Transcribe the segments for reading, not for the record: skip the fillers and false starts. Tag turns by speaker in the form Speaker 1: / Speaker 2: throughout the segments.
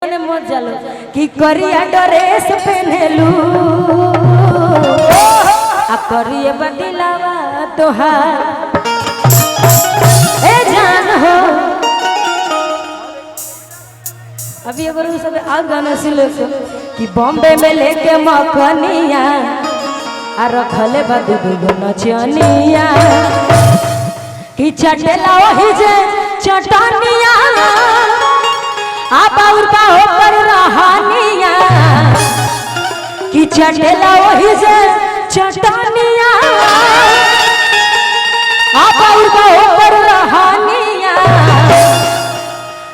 Speaker 1: मने मत जालो कि करिया ड्रेस पहनलू आ करिए बदिलावा तोहार ए जान हो। अभी अगर सब आज गाना सुन लो कि बॉम्बे में लेके मखनिया आ रखले बदू नचनिया कि चटेला वही जे चटनिया आप और का होकर रहानिया कि चटेला वही जे चटनिया आप और का होकर रहानिया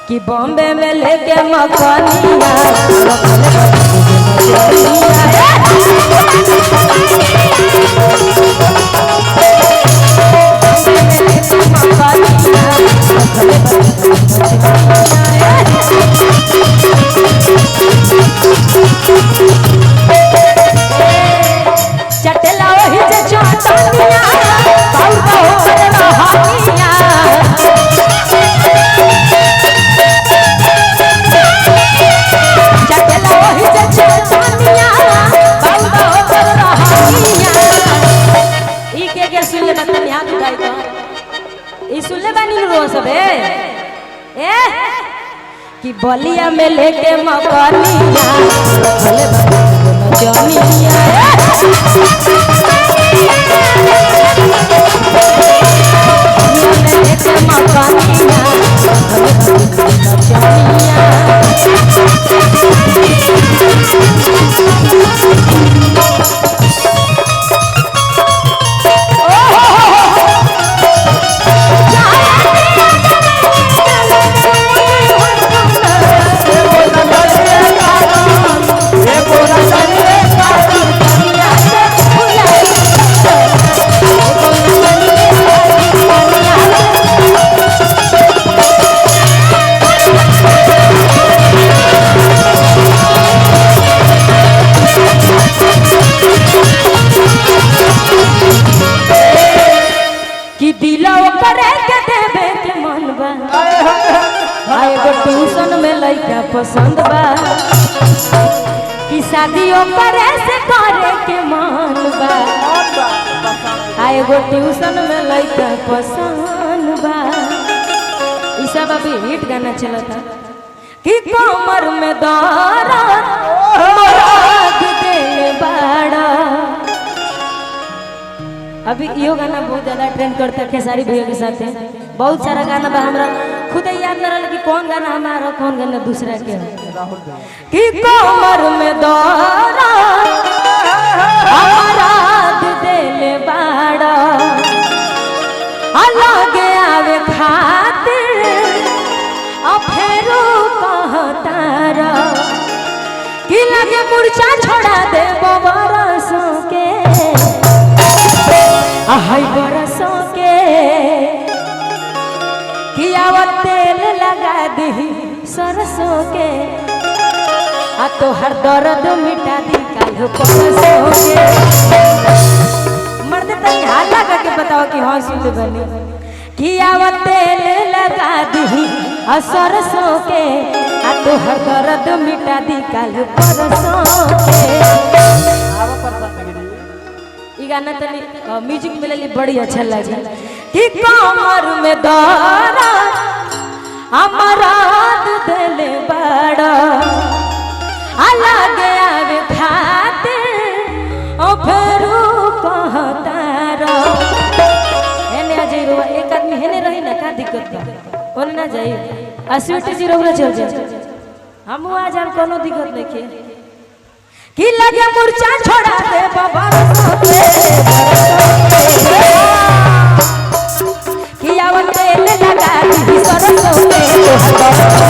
Speaker 1: कि बॉम्बे में लेके मखनिया चटेला वही जे चटनिया और का होकर रहानिया कि बलिया में लेके मकनिया जमिया लेके मकनिया ट्यूशन में लइका पसंद बा कि शादियों करे से करे के मन बा एगो ट्यूशन में लइका पसंद बा। ई सब अभी हिट गाना चलता कि कमर में दर्द देले बाड़ा। अभी यो गाना बहुत ज्यादा ट्रेंड करता है खेसारी भैया के साथ। बहुत सारा गाना बा हमरा खुद याद न रहा कि कौन गाना हमारा कौन गाना दूसरा के कि कमर में दर्द हमारा देले बाड़ा अलगे आवे खातिर फेरो कहतारा कि लगे मूर्छा छोड़ा दे बरसों के हाय बरसों के तेल लगा दी सरसों के आ तो हर दर्द मिटा दी कल परसों के। मर्द तनी हाथ लगा के बताओ कि हाँ सुन बनी कि तेल लगा दी आ सरसों के आ तो हर दर्द मिटा दी कल परसों के। ई गाना तनी म्यूजिक मिलली बड़ी अच्छा लगे कि कमर में दर्द हमारा दिले बड़ा अलग आवे खातिर फेरू कहतारा हेने आ जाई रुआ एक आदमी हेने रही ना का दिक्कत बा ओने ना जाई अस्वीटी जी रोरा चल जाए हम आ जान कोनो दिक्कत नहीं के कि लगे मूर्छा छोड़ा दे बाबा कि आवत तेल लगा दी सरसों के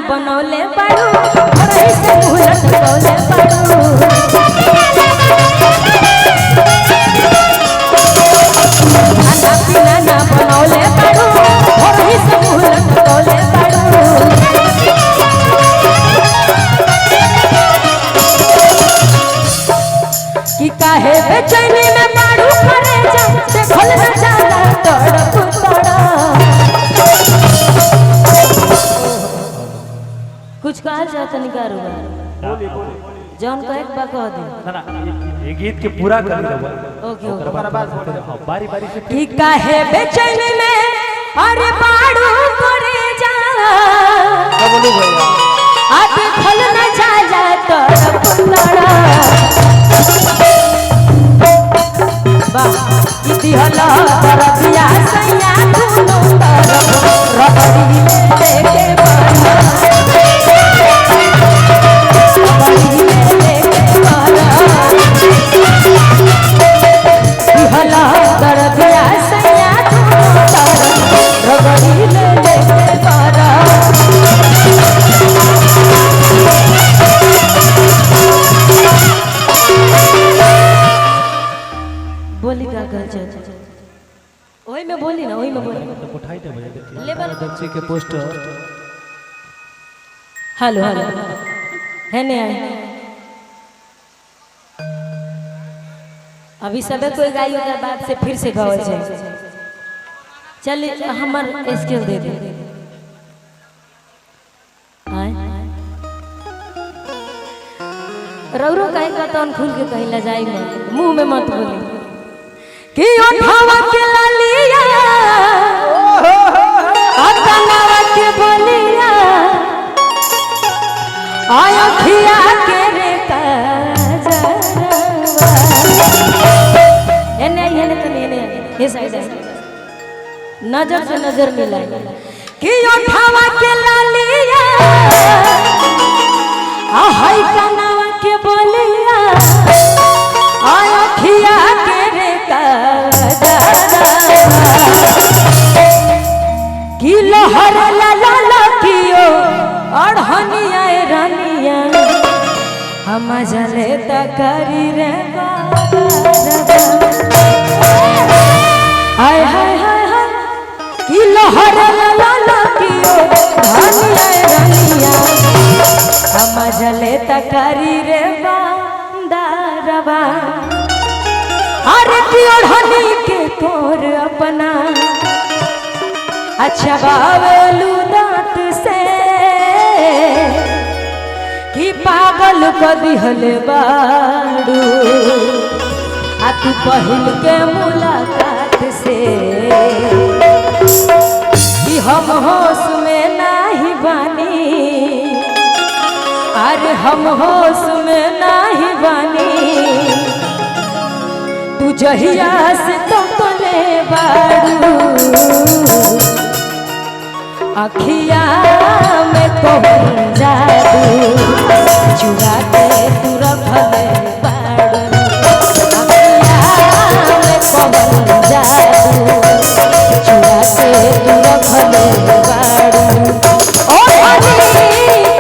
Speaker 1: बनौले बाड़ू रही से मुंह लटकौले बाड़ू खाना पीना ना बनौले बाड़ू रही से मुंह लटकौले बाड़ू कि काहे बेचैनी में बाड़ू करे जा देखल न जाला तड़प तड़ा कुछ कहा जाता निकार होगा जौन कहे बा कह दे
Speaker 2: ना ये गीत के पूरा कर दे
Speaker 1: ओके
Speaker 2: बारी बारी से
Speaker 1: कि काहे बेचैनी में अरे बाड़ू करे जा
Speaker 2: बोलो भैया
Speaker 1: आ देखल न जाला तड़प तड़ा दिहला तरबिया सैया दुनो तरफ रबड़ी लेके बना रबड़ी लेके बना दिहला तरबिया सैया दुनो तरफ रबड़ी लेके बना बोली का कर ओही में बोली ना ओही में बोली
Speaker 2: उठाई दे भैया देखिए
Speaker 1: लेवल
Speaker 2: दर्शी के पोस्टर
Speaker 1: हेलो हेलो है ने आई अभी सबे कोई गाइयो के बाद से फिर से गावे छै चल हमर स्किल दे दे आए रौरो कहीं का तन खुल के कहीं ला जाई में मुंह में मत बोली कि उठावा के लालिया अतनावा के बोलिया आया खिया के रे काजरवा एने तो ने ये साइड है नजर से नजर मिलाए कि उठावा के लालिया आ हाय कनावा के बोलिया आया खिया के रे कि लहर ला ला कियो और हनिया रानिया हम जले तकरी रे हाय हाय हाय हाय कि लहर ला कियो हनिया रानिया हम जले तकरी रे बांदारवा अरे पियोढ़नी के तोर अपना अच्छा बावलू दांत से कि पागल को दिहल बाड़ू आ तू पहिल के मुलाकात से कि हम होश में नहीं बानी अरे हम होश में नहीं बानी तू जहिया से तो ले बाड़ू अखिया में कोहन जादू चुरा के तू रखले बाड़ू अखिया में कोहन जादू चुरा के तू रखले बाड़ू ओ हनी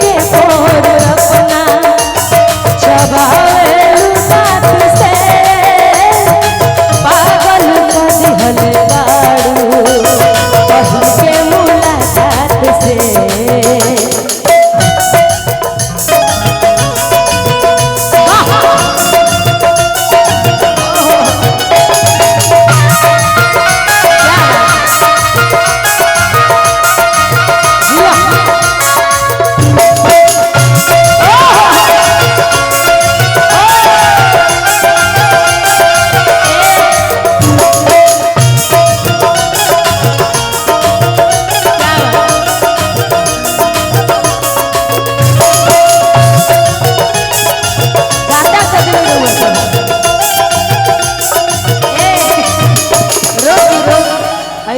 Speaker 1: के तोर अपना चबावेलू साथ से पागल को दिहल बाड़ू पहिल के मुलाकात से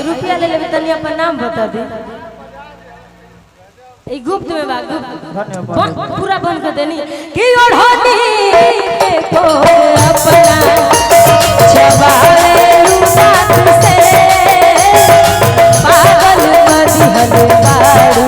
Speaker 1: रुपया ले लेबे तनी अपन नाम बता दे ई गुप्त में बा गुप्त पूरा बन कर देनी कि ओढ़नी के को अपना छबावेलू साथ से पागल को दिहल बाड़ू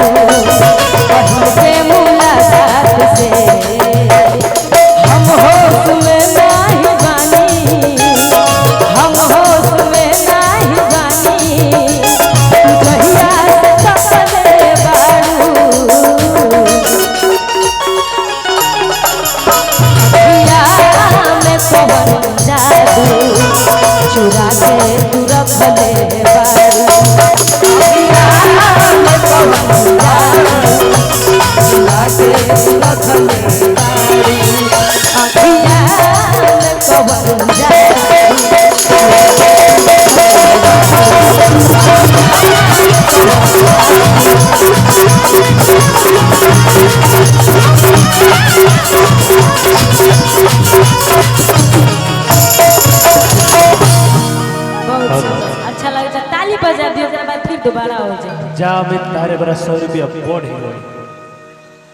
Speaker 1: बजा दियो ओकरा बाद फिर दोबारा हो जाए।
Speaker 2: जा में तारे बरा 100 रुपया बढ़ गई।